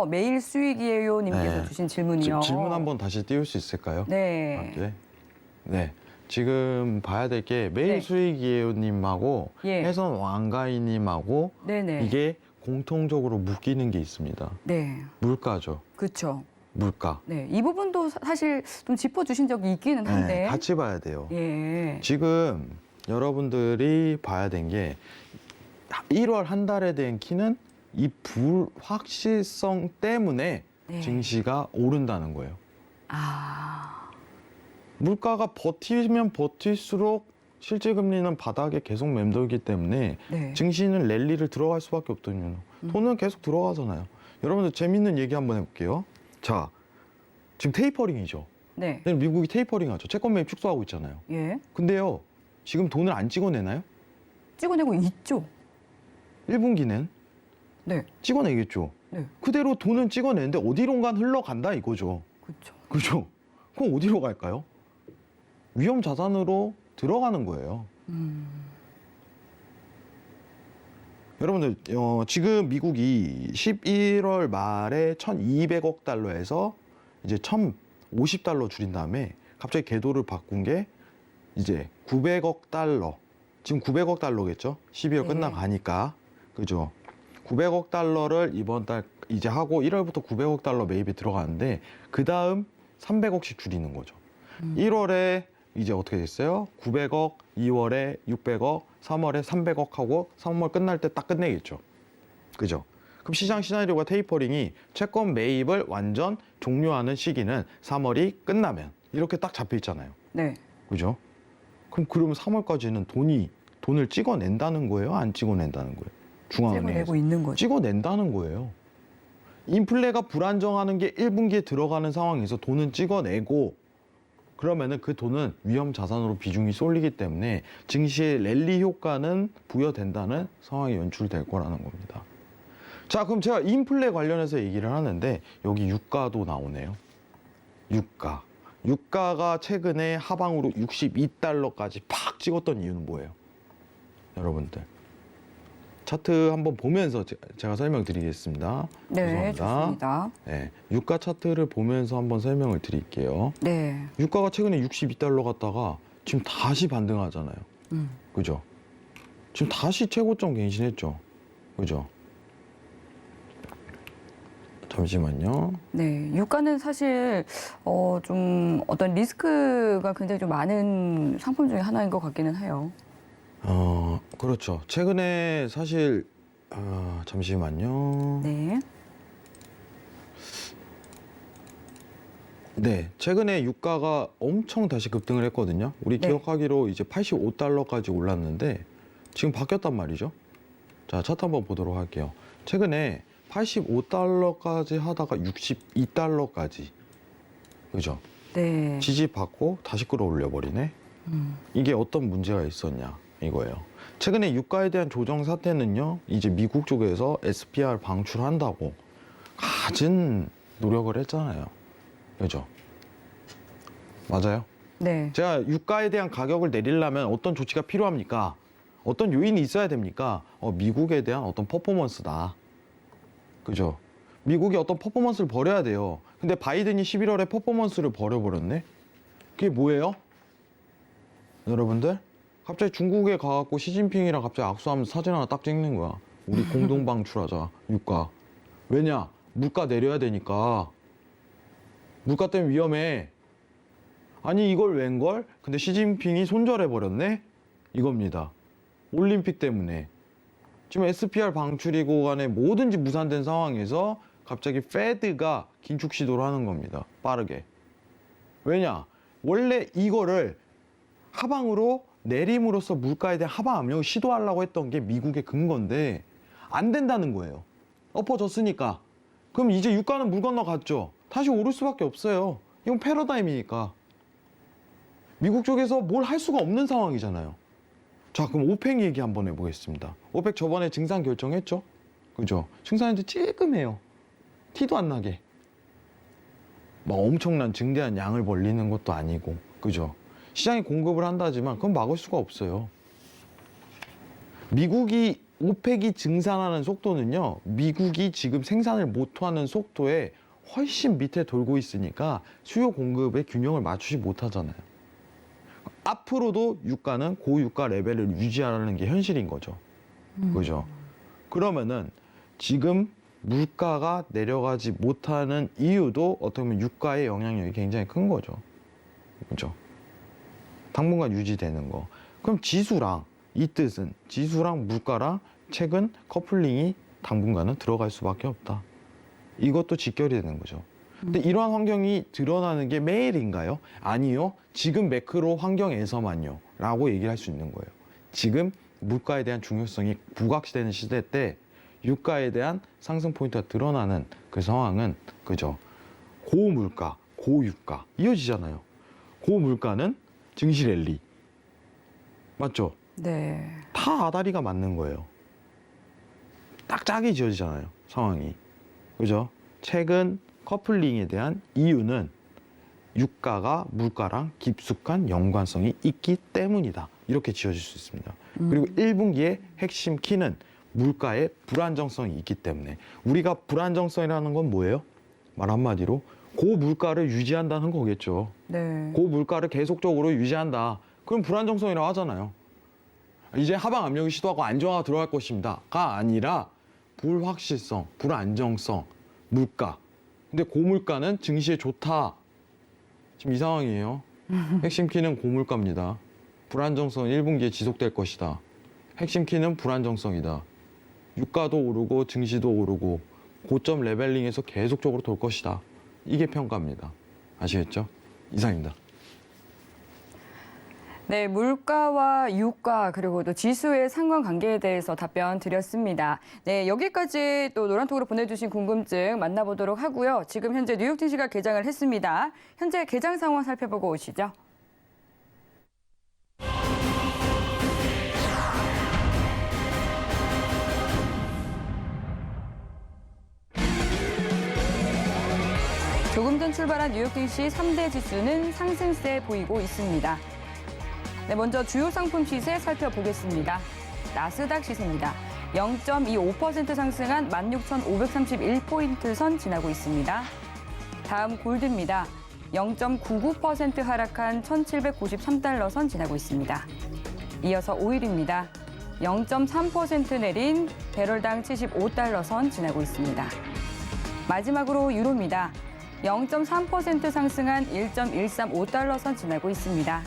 매일 수익이에요 님께서 네. 주신 질문이요. 질문 한번 다시 띄울 수 있을까요? 네. 함께. 네. 지금 봐야 될 게 매일 네. 수익이에요님하고 예. 해선 왕가희님하고 네네. 이게 공통적으로 묶이는 게 있습니다. 네. 물가죠. 그렇죠. 물가. 네, 이 부분도 사실 좀 짚어주신 적이 있기는 한데. 네, 같이 봐야 돼요. 예. 지금 여러분들이 봐야 된 게 1월 한 달에 대한 키는 이 불확실성 때문에 네. 증시가 오른다는 거예요. 물가가 버티면 버틸수록 실제 금리는 바닥에 계속 맴돌기 때문에 네. 증시는 랠리를 들어갈 수밖에 없거든요. 돈은 계속 들어가잖아요. 여러분들 재밌는 얘기 한번 해볼게요. 자, 지금 테이퍼링이죠. 네. 미국이 테이퍼링하죠. 채권 매입 축소하고 있잖아요. 예. 근데요, 지금 돈을 안 찍어내나요? 찍어내고 있죠. 1분기는 네. 찍어내겠죠. 네. 그대로 돈은 찍어내는데 어디론가 흘러간다 이거죠. 그렇죠. 그죠? 그럼 어디로 갈까요? 위험 자산으로 들어가는 거예요. 여러분들 지금 미국이 11월 말에 1,200억 달러에서 이제 1,050달러 줄인 다음에 갑자기 궤도를 바꾼 게 이제 900억 달러. 지금 900억 달러겠죠? 12월 네. 끝나가니까. 그죠? 900억 달러를 이번 달 이제 하고 1월부터 900억 달러 매입이 들어가는데 그 다음 300억씩 줄이는 거죠. 1월에 이제 어떻게 됐어요? 900억, 2월에 600억, 3월에 300억 하고 3월 끝날 때 딱 끝내겠죠. 그죠? 그럼 시장 시나리오가 테이퍼링이 채권 매입을 완전 종료하는 시기는 3월이 끝나면 이렇게 딱 잡혀 있잖아요. 네. 그죠? 그러면 3월까지는 돈을 찍어낸다는 거예요? 안 찍어낸다는 거예요? 중앙은행에서. 찍어내고 있는 거죠. 찍어낸다는 거예요. 인플레가 불안정하는 게 1분기에 들어가는 상황에서 돈은 찍어내고 그러면은 그 돈은 위험 자산으로 비중이 쏠리기 때문에 증시의 랠리 효과는 부여된다는 상황이 연출될 거라는 겁니다. 자, 그럼 제가 인플레 관련해서 얘기를 하는데 여기 유가도 나오네요. 유가. 유가가 최근에 하방으로 62달러까지 팍 찍었던 이유는 뭐예요? 여러분들 차트 한번 보면서 제가 설명드리겠습니다. 네, 죄송합니다. 좋습니다. 네, 유가 차트를 보면서 한번 설명을 드릴게요. 네. 유가가 최근에 62달러 갔다가 지금 다시 반등하잖아요. 그죠? 지금 다시 최고점 갱신했죠. 그죠? 잠시만요. 네, 유가는 사실 좀 어떤 리스크가 굉장히 좀 많은 상품 중에 하나인 것 같기는 해요. 그렇죠. 최근에 사실 잠시만요. 네. 네, 최근에 유가가 엄청 다시 급등을 했거든요. 우리 네. 기억하기로 이제 85달러까지 올랐는데 지금 바뀌었단 말이죠. 자, 차트 한번 보도록 할게요. 최근에 85달러까지 하다가 62달러까지. 그죠? 네. 지지받고 다시 끌어올려 버리네. 이게 어떤 문제가 있었냐 이거예요. 최근에 유가에 대한 조정 사태는요, 이제 미국 쪽에서 SPR 방출한다고 갖은 노력을 했잖아요. 그죠? 맞아요. 네. 제가 유가에 대한 가격을 내리려면 어떤 조치가 필요합니까? 어떤 요인이 있어야 됩니까? 미국에 대한 어떤 퍼포먼스다. 그죠? 미국이 어떤 퍼포먼스를 벌여야 돼요. 근데 바이든이 11월에 퍼포먼스를 벌여버렸네? 그게 뭐예요? 여러분들? 갑자기 중국에 가갖고 시진핑이랑 갑자기 악수하면서 사진 하나 딱 찍는 거야. 우리 공동 방출하자, 유가. 왜냐? 물가 내려야 되니까. 물가 때문에 위험해. 아니 이걸 웬걸? 근데 시진핑이 손절해버렸네? 이겁니다. 올림픽 때문에. 지금 SPR 방출이고 간에 뭐든지 무산된 상황에서 갑자기 페드가 긴축 시도를 하는 겁니다. 빠르게. 왜냐? 원래 이거를 하방으로 내림으로써 물가에 대한 하방 압력을 시도하려고 했던 게 미국의 근거인데 안 된다는 거예요. 엎어졌으니까. 그럼 이제 유가는 물 건너갔죠. 다시 오를 수밖에 없어요. 이건 패러다임이니까. 미국 쪽에서 뭘 할 수가 없는 상황이잖아요. 자, 그럼 오펙 얘기 한번 해보겠습니다. 오펙 저번에 증산 결정했죠? 그죠? 증산인데 찔끔해요. 티도 안 나게. 막 엄청난 증대한 양을 벌리는 것도 아니고, 그죠? 시장이 공급을 한다지만 그건 막을 수가 없어요. 미국이 오펙이 증산하는 속도는요, 미국이 지금 생산을 못하는 속도에 훨씬 밑에 돌고 있으니까 수요 공급의 균형을 맞추지 못하잖아요. 앞으로도 유가는 고유가 레벨을 유지하라는 게 현실인 거죠. 그죠? 그러면은 지금 물가가 내려가지 못하는 이유도 어떻게 보면 유가의 영향력이 굉장히 큰 거죠. 그죠? 당분간 유지되는 거. 그럼 지수랑, 이 뜻은 지수랑 물가랑 최근 커플링이 당분간은 들어갈 수밖에 없다. 이것도 직결이 되는 거죠. 근데 이러한 환경이 드러나는 게 매일인가요? 아니요. 지금 매크로 환경에서만요. 라고 얘기를 할 수 있는 거예요. 지금 물가에 대한 중요성이 부각시되는 시대 때 유가에 대한 상승 포인트가 드러나는 그 상황은, 그죠? 고물가, 고유가 이어지잖아요. 고물가는 증시 랠리. 맞죠? 네. 다 아다리가 맞는 거예요. 딱 짝이 지어지잖아요. 상황이. 그죠? 최근 커플링에 대한 이유는 유가가 물가랑 깊숙한 연관성이 있기 때문이다. 이렇게 지어질 수 있습니다. 그리고 1분기의 핵심 키는 물가의 불안정성이 있기 때문에. 우리가 불안정성이라는 건 뭐예요? 말 한마디로 고물가를 유지한다는 거겠죠. 네. 고물가를 계속적으로 유지한다. 그럼 불안정성이라고 하잖아요. 이제 하방 압력이 시도하고 안정화가 들어갈 것입니다.가 아니라 불확실성, 불안정성, 물가. 근데 고물가는 증시에 좋다. 지금 이 상황이에요. 핵심 키는 고물가입니다. 불안정성은 1분기에 지속될 것이다. 핵심 키는 불안정성이다. 유가도 오르고 증시도 오르고 고점 레벨링에서 계속적으로 돌 것이다. 이게 평가입니다. 아시겠죠? 이상입니다. 네, 물가와 유가 그리고 또 지수의 상관관계에 대해서 답변 드렸습니다. 네, 여기까지 또 노란톡으로 보내주신 궁금증 만나보도록 하고요. 지금 현재 뉴욕 증시가 개장을 했습니다. 현재 개장 상황 살펴보고 오시죠. 조금 전 출발한 뉴욕 증시 3대 지수는 상승세 보이고 있습니다. 네, 먼저 주요 상품 시세 살펴보겠습니다. 나스닥 시세입니다. 0.25% 상승한 16,531포인트 선 지나고 있습니다. 다음 골드입니다. 0.99% 하락한 1,793달러 선 지나고 있습니다. 이어서 오일입니다. 0.3% 내린 배럴당 75달러 선 지나고 있습니다. 마지막으로 유로입니다. 0.3% 상승한 1.135달러 선 지나고 있습니다.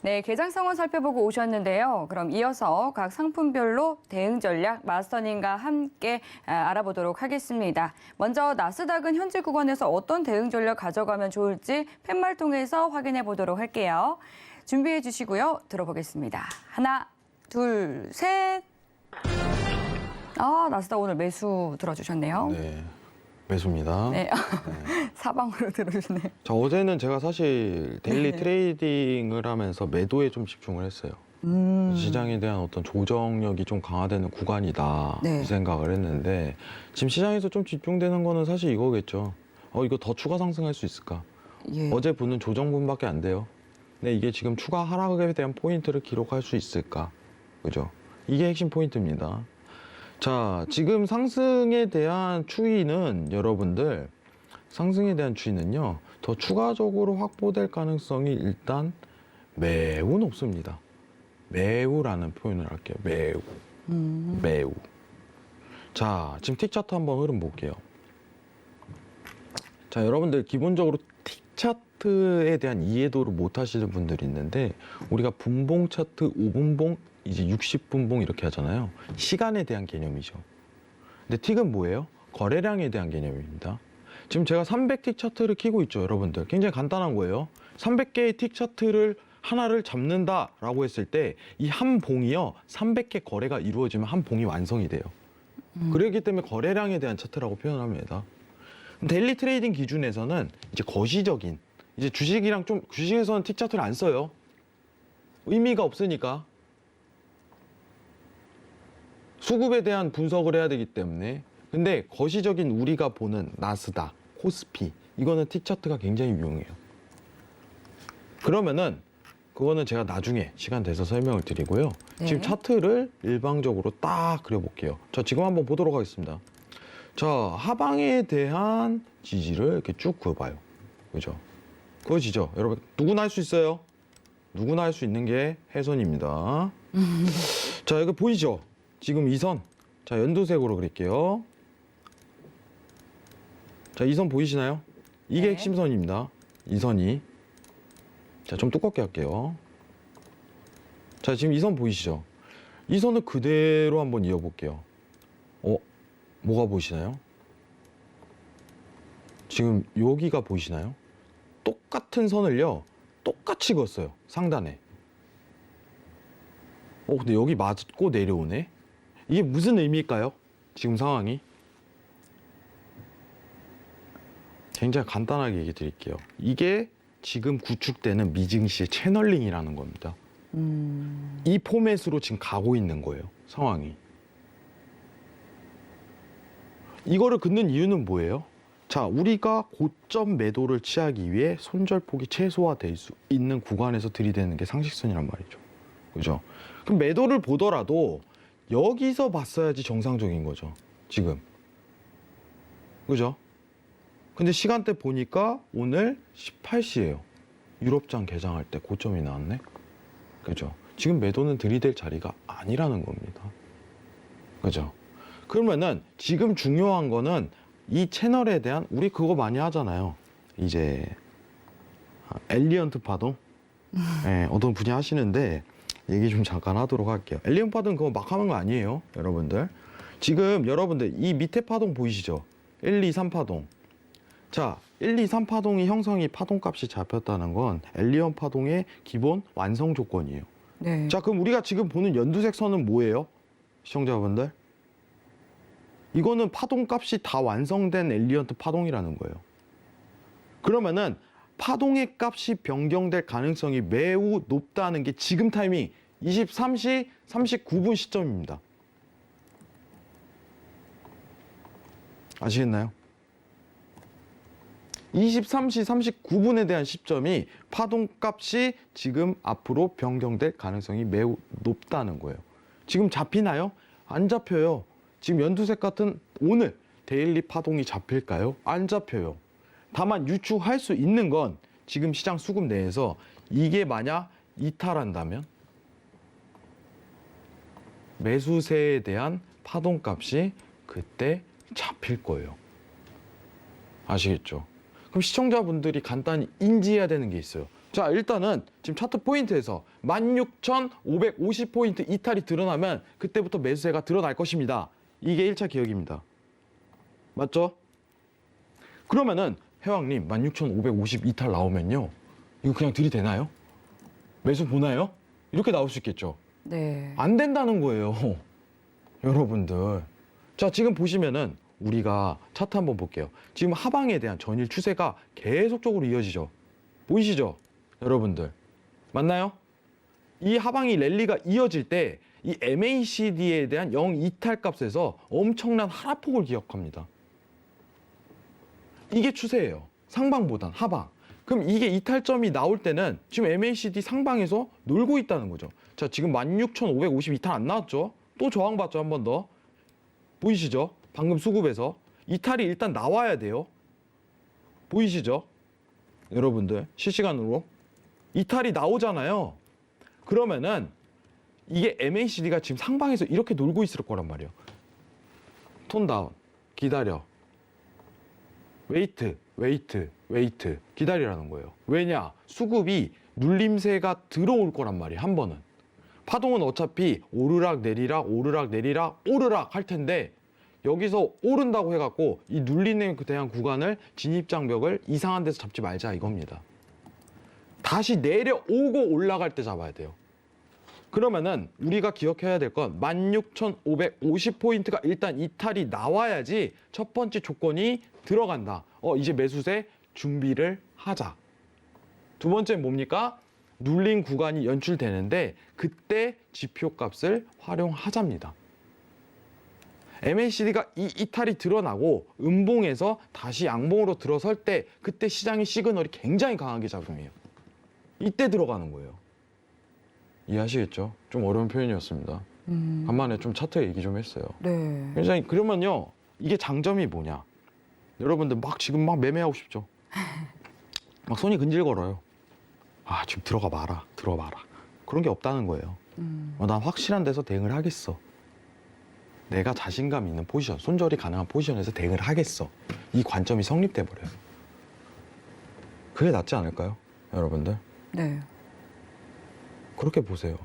네, 개장 상황 살펴보고 오셨는데요. 그럼 이어서 각 상품별로 대응 전략 마스터님과 함께 알아보도록 하겠습니다. 먼저 나스닥은 현재 구간에서 어떤 대응 전략 가져가면 좋을지 팻말 통해서 확인해 보도록 할게요. 준비해 주시고요. 들어보겠습니다. 하나, 둘, 셋. 나스닥 오늘 매수 들어주셨네요. 네, 매수입니다. 네. 사방으로 들어주시네요. 자, 어제는 제가 사실 데일리 네. 트레이딩을 하면서 매도에 좀 집중을 했어요. 시장에 대한 어떤 조정력이 좀 강화되는 구간이다 네. 이 생각을 했는데 지금 시장에서 좀 집중되는 거는 사실 이거겠죠. 이거 더 추가 상승할 수 있을까? 예. 어제 분은 조정분밖에 안 돼요. 근데 이게 지금 추가 하락에 대한 포인트를 기록할 수 있을까? 그죠? 이게 핵심 포인트입니다. 자, 지금 상승에 대한 추이는 여러분들 상승에 대한 추이는요 더 추가적으로 확보될 가능성이 일단 매우 높습니다. 매우라는 표현을 할게요. 매우. 자, 지금 틱 차트 한번 흐름 볼게요. 자, 여러분들 기본적으로 틱 차트에 대한 이해도를 못 하시는 분들이 있는데 우리가 분봉 차트, 5분봉, 이제 60분봉 이렇게 하잖아요. 시간에 대한 개념이죠. 근데 틱은 뭐예요? 거래량에 대한 개념입니다. 지금 제가 300틱 차트를 키고 있죠, 여러분들. 굉장히 간단한 거예요. 300개의 틱 차트를 하나를 잡는다라고 했을 때 이 한 봉이요, 300개 거래가 이루어지면 한 봉이 완성이 돼요. 그렇기 때문에 거래량에 대한 차트라고 표현합니다. 데일리 트레이딩 기준에서는 이제 거시적인, 이제 주식이랑 좀, 주식에서는 틱 차트를 안 써요. 의미가 없으니까. 수급에 대한 분석을 해야 되기 때문에. 근데 거시적인 우리가 보는 나스닥, 코스피, 이거는 틱 차트가 굉장히 유용해요. 그러면은 그거는 제가 나중에 시간 돼서 설명을 드리고요. 네. 지금 차트를 일방적으로 딱 그려볼게요. 자, 지금 한번 보도록 하겠습니다. 자, 하방에 대한 지지를 이렇게 쭉 그어봐요. 그죠? 그거지죠? 여러분, 누구나 할 수 있어요. 누구나 할 수 있는 게 해선입니다. 자, 여기 보이죠? 지금 이 선. 자, 연두색으로 그릴게요. 자, 이 선 보이시나요? 이게 네. 핵심 선입니다. 이 선이. 자, 좀 두껍게 할게요. 자, 지금 이 선 보이시죠? 이 선을 그대로 한번 이어볼게요. 뭐가 보이시나요? 지금 여기가 보이시나요? 똑같은 선을요, 똑같이 그었어요. 상단에. 근데 여기 맞고 내려오네? 이게 무슨 의미일까요? 지금 상황이? 굉장히 간단하게 얘기 드릴게요. 이게 지금 구축되는 미증시의 채널링이라는 겁니다. 이 포맷으로 지금 가고 있는 거예요. 상황이. 이거를 긋는 이유는 뭐예요? 자, 우리가 고점 매도를 취하기 위해 손절폭이 최소화될 수 있는 구간에서 들이대는 게 상식선이란 말이죠. 그죠? 그럼 매도를 보더라도 여기서 봤어야지 정상적인 거죠. 지금. 그죠? 근데 시간대 보니까 오늘 18시예요. 유럽장 개장할 때 고점이 나왔네. 그죠? 지금 매도는 들이댈 자리가 아니라는 겁니다. 그죠? 그러면은 지금 중요한 거는 이 채널에 대한, 우리 그거 많이 하잖아요. 이제 엘리언트 파동. 네, 어떤 분이 하시는데 얘기 좀 잠깐 하도록 할게요. 엘리언트 파동 그거 막 하는 거 아니에요, 여러분들. 지금 여러분들 이 밑에 파동 보이시죠? 1, 2, 3 파동. 자, 1, 2, 3 파동이 형성이 파동값이 잡혔다는 건 엘리언트 파동의 기본 완성 조건이에요. 네. 자, 그럼 우리가 지금 보는 연두색 선은 뭐예요? 시청자분들? 이거는 파동값이 다 완성된 엘리언트 파동이라는 거예요. 그러면은 파동의 값이 변경될 가능성이 매우 높다는 게 지금 타이밍 23시 39분 시점입니다. 아시겠나요? 23시 39분에 대한 시점이 파동값이 지금 앞으로 변경될 가능성이 매우 높다는 거예요. 지금 잡히나요? 안 잡혀요. 지금 연두색 같은 오늘 데일리 파동이 잡힐까요? 안 잡혀요. 다만 유추할 수 있는 건 지금 시장 수급 내에서 이게 만약 이탈한다면 매수세에 대한 파동값이 그때 잡힐 거예요. 아시겠죠? 그럼 시청자분들이 간단히 인지해야 되는 게 있어요. 자, 일단은 지금 차트 포인트에서 16,550포인트 이탈이 드러나면 그때부터 매수세가 드러날 것입니다. 이게 1차 기억입니다. 맞죠? 그러면은 해왕님 16,550 이탈 나오면요. 이거 그냥 들이대나요? 매수 보나요? 이렇게 나올 수 있겠죠. 네. 안 된다는 거예요. 여러분들. 자, 지금 보시면은 우리가 차트 한번 볼게요. 지금 하방에 대한 전일 추세가 계속적으로 이어지죠. 보이시죠? 여러분들. 맞나요? 이 하방이 랠리가 이어질 때 이 MACD에 대한 0 이탈 값에서 엄청난 하락폭을 기억합니다. 이게 추세예요. 상방보단 하방. 그럼 이게 이탈점이 나올 때는 지금 MACD 상방에서 놀고 있다는 거죠. 자, 지금 16,550 이탈 안 나왔죠? 또 저항받죠, 한 번 더. 보이시죠? 방금 수급에서. 이탈이 일단 나와야 돼요. 보이시죠? 여러분들, 실시간으로. 이탈이 나오잖아요. 그러면은 이게 MACD가 지금 상방에서 이렇게 놀고 있을 거란 말이에요. 톤 다운. 기다려. 웨이트. 기다리라는 거예요. 왜냐? 수급이 눌림세가 들어올 거란 말이에요. 한 번은. 파동은 어차피 오르락 내리락 오르락 할 텐데 여기서 오른다고 해갖고 이 눌리는 그 대한 구간을 진입장벽을 이상한 데서 잡지 말자 이겁니다. 다시 내려오고 올라갈 때 잡아야 돼요. 그러면은 우리가 기억해야 될 건 16,550포인트가 일단 이탈이 나와야지 첫 번째 조건이 들어간다. 이제 매수세 준비를 하자. 두 번째는 뭡니까? 눌린 구간이 연출되는데 그때 지표값을 활용하자입니다. MACD가 이 이탈이 드러나고 음봉에서 다시 양봉으로 들어설 때 그때 시장의 시그널이 굉장히 강하게 작용해요. 이때 들어가는 거예요. 이해하시겠죠? 좀 어려운 표현이었습니다. 간만에 좀 차트 얘기 좀 했어요. 네. 굉장히 그러면요. 이게 장점이 뭐냐? 여러분들 막 지금 막 매매하고 싶죠? 막 손이 근질거려요. 아, 지금 들어봐라. 그런 게 없다는 거예요. 난 확실한 데서 대응을 하겠어. 내가 자신감 있는 포지션, 손절이 가능한 포지션에서 대응을 하겠어. 이 관점이 성립돼 버려요. 그게 낫지 않을까요? 여러분들? 네. 그렇게 보세요.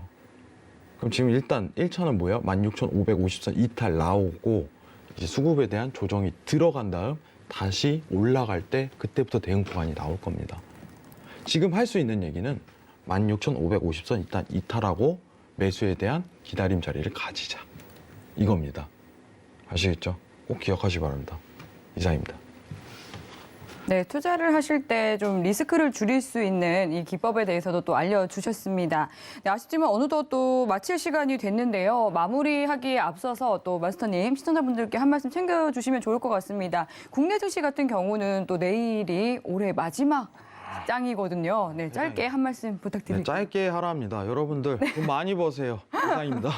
그럼 지금 일단 1차는 뭐예요? 16,550선 이탈 나오고 이제 수급에 대한 조정이 들어간 다음 다시 올라갈 때 그때부터 대응 구간이 나올 겁니다. 지금 할 수 있는 얘기는 16,550선 일단 이탈하고 매수에 대한 기다림 자리를 가지자. 이겁니다. 아시겠죠? 꼭 기억하시기 바랍니다. 이상입니다. 네, 투자를 하실 때 좀 리스크를 줄일 수 있는 이 기법에 대해서도 또 알려주셨습니다. 네, 아쉽지만 어느덧 또 마칠 시간이 됐는데요. 마무리하기에 앞서서 또 마스터님, 시청자분들께 한 말씀 챙겨주시면 좋을 것 같습니다. 국내 증시 같은 경우는 또 내일이 올해 마지막 짱이거든요. 네, 짧게 한 말씀 부탁드립니다. 네, 짧게 하라 합니다. 여러분들 돈 많이 버세요. 이상입니다.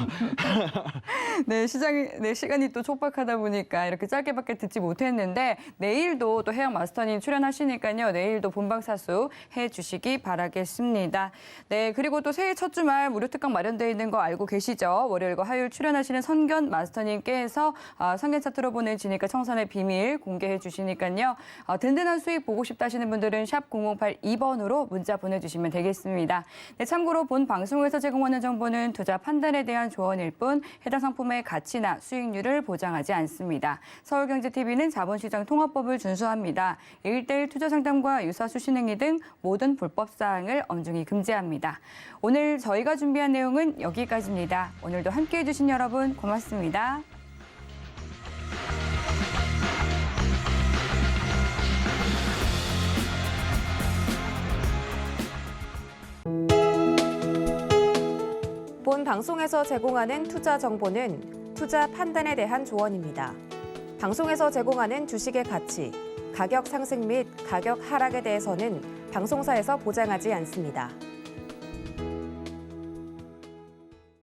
네, 시간이 또 촉박하다 보니까 이렇게 짧게밖에 듣지 못했는데 내일도 또 해영 마스터님 출연하시니까요. 내일도 본방사수 해주시기 바라겠습니다. 네, 그리고 또 새해 첫 주말 무료 특강 마련되어 있는 거 알고 계시죠? 월요일과 화요일 출연하시는 선견 마스터님께서 선견 차트로 보는 지니까 청산의 비밀 공개해 주시니까요. 든든한 수익 보고 싶다 하시는 분들은 샵 0082번으로 문자 보내주시면 되겠습니다. 네, 참고로 본 방송에서 제공하는 정보는 투자 판단에 대한 조언일 뿐 해당 상품의 가치나 수익률을 보장하지 않습니다. 서울경제TV는 자본시장 통합법을 준수합니다. 1:1 투자 상담과 유사 수신행위 등 모든 불법 사항을 엄중히 금지합니다. 오늘 저희가 준비한 내용은 여기까지입니다. 오늘도 함께해 주신 여러분 고맙습니다. 본 방송에서 제공하는 투자 정보는 투자 판단에 대한 조언입니다. 방송에서 제공하는 주식의 가치, 가격 상승 및 가격 하락에 대해서는 방송사에서 보장하지 않습니다.